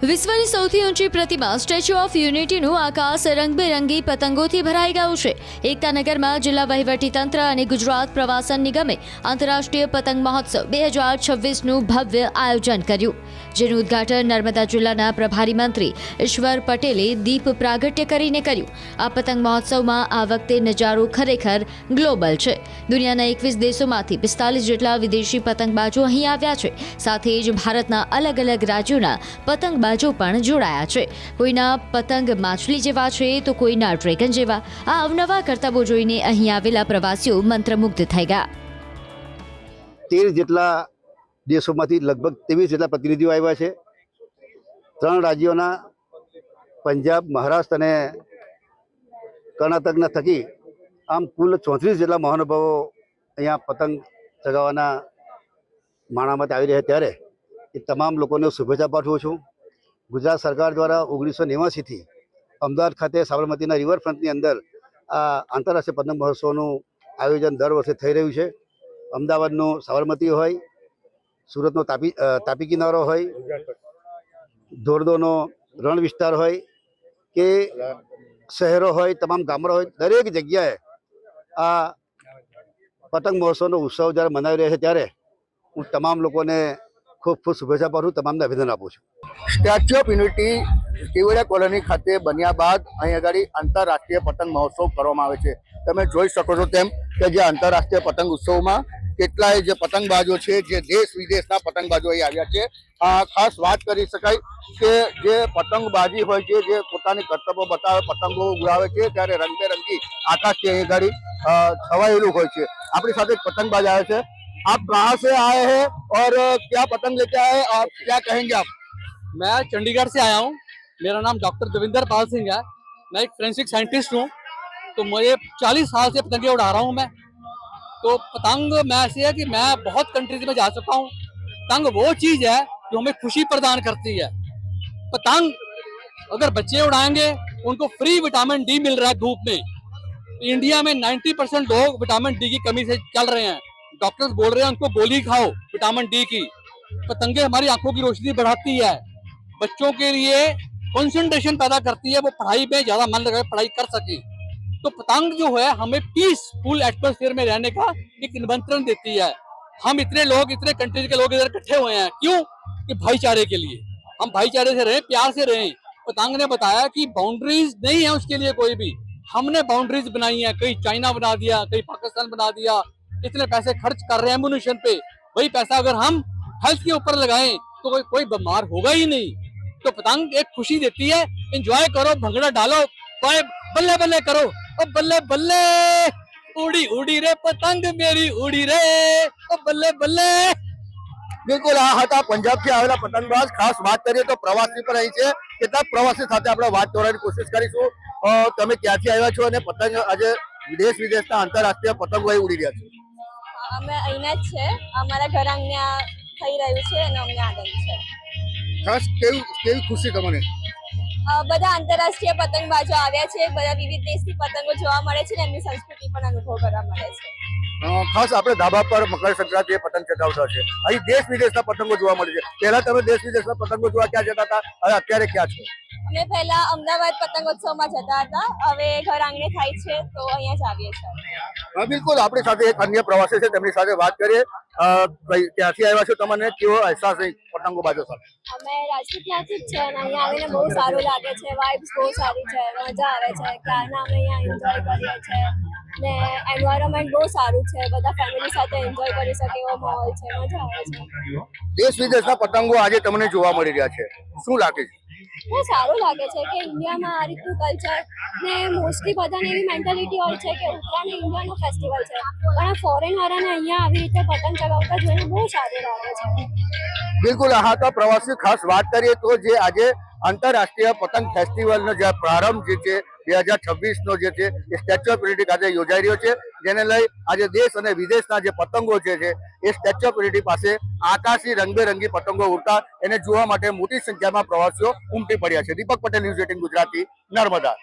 વિશ્વની સૌથી ઊંચી પ્રતિમા સ્ટેચ્યુ ઓફ યુનિટીનું આકાશ રંગબેરંગી પતંગોથી ભરાઈ ગયું છે। એકતાનગરમાં જિલ્લા વહીવટીતંત્ર અને ગુજરાત પ્રવાસન નિગમે આંતરરાષ્ટ્રીય પતંગ મહોત્સવ 2026નું ભવ્ય આયોજન કર્યું, જેનું ઉદ્ઘાટન નર્મદા જિલ્લાના પ્રભારી મંત્રી ઈશ્વર પટેલે દીપ પ્રાગટ્ય કરીને કર્યું। આ પતંગ મહોત્સવમાં આ વખતે નજારો ખરેખર ગ્લોબલ છે। દુનિયાના 21 દેશોમાંથી 45 જેટલા વિદેશી પતંગબાજો અહીં આવ્યા છે। સાથે જ ભારતના અલગ અલગ રાજ્યોના પતંગબાજો પણ જોડાયા છે। કોઈના પતંગ માછલી જેવા છે તો કોઈના ડ્રેગન જેવા। આ અવનવા કરતબો જોઈને અહીં આવેલા પ્રવાસીઓ મંત્રમુગ્ધ થઈ ગયા। 13 જેટલા દેશોમાંથી લગભગ 23 જેટલા પ્રતિનિધિઓ આવ્યા છે। 3 રાજ્યોના પંજાબ, મહારાષ્ટ્ર અને કર્ણાટકના થકી આમ કુલ 34 જેટલા મહાનુભાવો અહીંયા પતંગ ચગાવવાના માણામાં આવી રહ્યા, ત્યારે એ તમામ લોકોને શુભેચ્છા પાઠવું છું। ગુજરાત સરકાર દ્વારા 1989થી અમદાવાદ ખાતે સાબરમતીના રિવરફ્રન્ટની અંદર આ આંતરરાષ્ટ્રીય પતંગ મહોત્સવનું આયોજન દર વર્ષે થઈ રહ્યું છે। અમદાવાદનું સાબરમતી હોય, સુરતનો તાપી કિનારો હોય, ધોરડોનો રણ વિસ્તાર હોય કે શહેરો હોય, તમામ ગામડા હોય, દરેક જગ્યાએ આ પતંગ મહોત્સવનો ઉત્સવ જ્યારે મનાવી રહ્યા છે, ત્યારે હું તમામ લોકોને ખૂબ ખૂબ શુભેચ્છા પાઠવું, તમામને અભિનંદન આપું છું। Statue of unity Kevadia colony ખાતે બન્યા બાદ અહીં આગળ આંતરરાષ્ટ્રીય પતંગ મહોત્સવ કરવામાં આવે છે। તમે જોઈ શકો છો તેમ કે જે આંતરરાષ્ટ્રીય પતંગ ઉત્સવમાં કેટલાય જે પતંગબાજો છે, જે દેશ વિદેશના પતંગબાજો અહીં આવ્યા છે। ખાસ વાત કરી શકાય કે જે પતંગબાજી હોય છે, જે પોતાની કરતબો બતાવે, પતંગો ઉડાવે છે, ત્યારે રંગબેરંગી આકાશથી અહીં આગળ છવાયેલું હોય છે। આપણી સાથે એક પતંગબાજ આવે છે। आप कहाँ से आए हैं और क्या पतंग लेके आए हैं, आप क्या कहेंगे? आप? मैं चंडीगढ़ से आया हूँ। मेरा नाम डॉक्टर देविंदर पाल सिंह है। मैं एक फोरेंसिक साइंटिस्ट हूँ। तो मुझे 40 साल से पतंगे उड़ा रहा हूँ मैं। तो पतंग में ऐसे है कि मैं बहुत कंट्रीज में जा चुका हूँ। पतंग वो चीज़ है जो हमें खुशी प्रदान करती है। पतंग अगर बच्चे उड़ाएंगे, उनको फ्री विटामिन डी मिल रहा है धूप में। इंडिया में 90% लोग विटामिन डी की कमी से चल रहे हैं। डॉक्टर्स बोल रहे हैं उनको गोली खाओ विटामिन डी की। पतंगे हमारी आंखों की रोशनी बढ़ाती है, बच्चों के लिए कंसंट्रेशन पैदा करती है, वो पढ़ाई में ज्यादा मन लगा पढ़ाई कर सके। तो पतंग जो है हमें पीसफुल एटमॉस्फेयर में रहने का एक निमंत्रण देती है। हम इतने लोग, इतने कंट्रीज के लोग इधर इकट्ठे हुए हैं, क्यों? कि भाईचारे के लिए। हम भाईचारे से रहें, प्यार से रहें। पतंग ने बताया कि बाउंड्रीज नहीं है उसके लिए कोई भी, हमने बाउंड्रीज बनाई है। कहीं चाइना बना दिया, कहीं पाकिस्तान बना दिया। इतने पैसे खर्च कर रहे हैं एम्यूनिशन पे, वही पैसा अगर हम हेल्थ के ऊपर लगाएं तो कोई बीमार होगा ही नहीं। तो पतंग एक खुशी देती है। एंजॉय करो, भंगड़ा डालो, बल्ले बल्ले करो, ओ बल्ले बल्ले उड़ी उड़ी रे पतंग मेरी उड़ी रे, ओ बल्ले बल्ले। બિલકુલ, આ હતા પંજાબથી આવેલા પતંગબાજ। ખાસ વાત કરીએ તો પ્રવાસી પણ અહીં છે। કેટલાક પ્રવાસી સાથે આપણે વાત કરવાની કોશિશ કરીશું। તમે ક્યાંથી આવ્યા છો અને પતંગ આજે દેશ વિદેશના આંતરરાષ્ટ્રીય પતંગો અહીં ઉડી રહ્યા છે? અમે અહીંયા જ છે, અમારા ઘર અહીંયા થઈ રહ્યું છે અને અમને આનંદ છે। ખાસ કેવી ખુશી તમને? બધા આંતરરાષ્ટ્રીય પતંગબાજો આવ્યા છે, બધા વિવિધ દેશની પતંગો જોવા મળે છે અને એમની સંસ્કૃતિ પણ અનુભવ કરવા મળે છે। ખાસ આપણે ધાબા પર મકર સંક્રાંતિએ પતંગ ચગાવતા છે, અહીં દેશ વિદેશના પતંગો જોવા મળે છે। પહેલા તમે દેશ વિદેશના પતંગો જોવા ક્યાં જતા હતા, હવે અત્યારે ક્યાં છો? અમે પહેલા અમદાવાદ પતંગોત્સવમાં જતા હતા, હવે ઘર આંગણે થાય છે તો અહીંયા જ આવીએ છીએ। બિલકુલ, આપણી સાથે એક અન્ય પ્રવાસી છે, તેમની સાથે વાત કરીએ। ક્યાંથી આવ્યા છો, તમને કેવો અહેસાસ છે પતંગો બાજો સાથે? અમે રાજકોટમાંથી જ છે અને અહીંયા આવીને બહુ સારું લાગે છે, વાઇબ્સ બહુ સારી છે, મજા આવે છે। ક્યારના અમે અહીંયા એન્જોય કરીએ છીએ ને એન્વાયરમેન્ટ બહુ સારું છે, બધા ફેમિલી સાથે એન્જોય કરી શકે એવો માહોલ છે, મજા આવે છે। દેશ વિદેશના પતંગો આજે તમને જોવા મળી રહ્યા છે, શું લાગે છે? બહુ સારું લાગે છે કે ઇન્ડિયામાં આ રીતનું કલ્ચર ને મોસ્ટલી બધાને એવી મેન્ટાલિટી હોય છે કે ઉત્તરાયણ ઇન્ડિયાનો ફેસ્ટિવલ છે, પણ ફોરેન વાળાને અહીંયા આવી રીતે પતંગ ચગાવતા જોઈને બહુ સારું લાગે છે। બિલકુલ, આ હતા પ્રવાસી। ખાસ વાત કરીએ તો જે આજે આંતરરાષ્ટ્રીય પતંગ ફેસ્ટિવલનો જે પ્રારંભ જે છે 2026નો જે છે એ સ્ટેચ્યુ ઓફ યુનિટી ખાતે યોજાઈ રહ્યો છે, જેને લઈ આજે દેશ અને વિદેશના જે પતંગો છે એ સ્ટેચ્યુ ઓફ યુનિટી પાસે આકાશી રંગબેરંગી પતંગો ઉડતા એને જોવા માટે મોટી સંખ્યામાં પ્રવાસીઓ ઉમટી પડ્યા છે। દીપક પટેલ, ન્યૂઝ 18 ગુજરાતી, નર્મદા।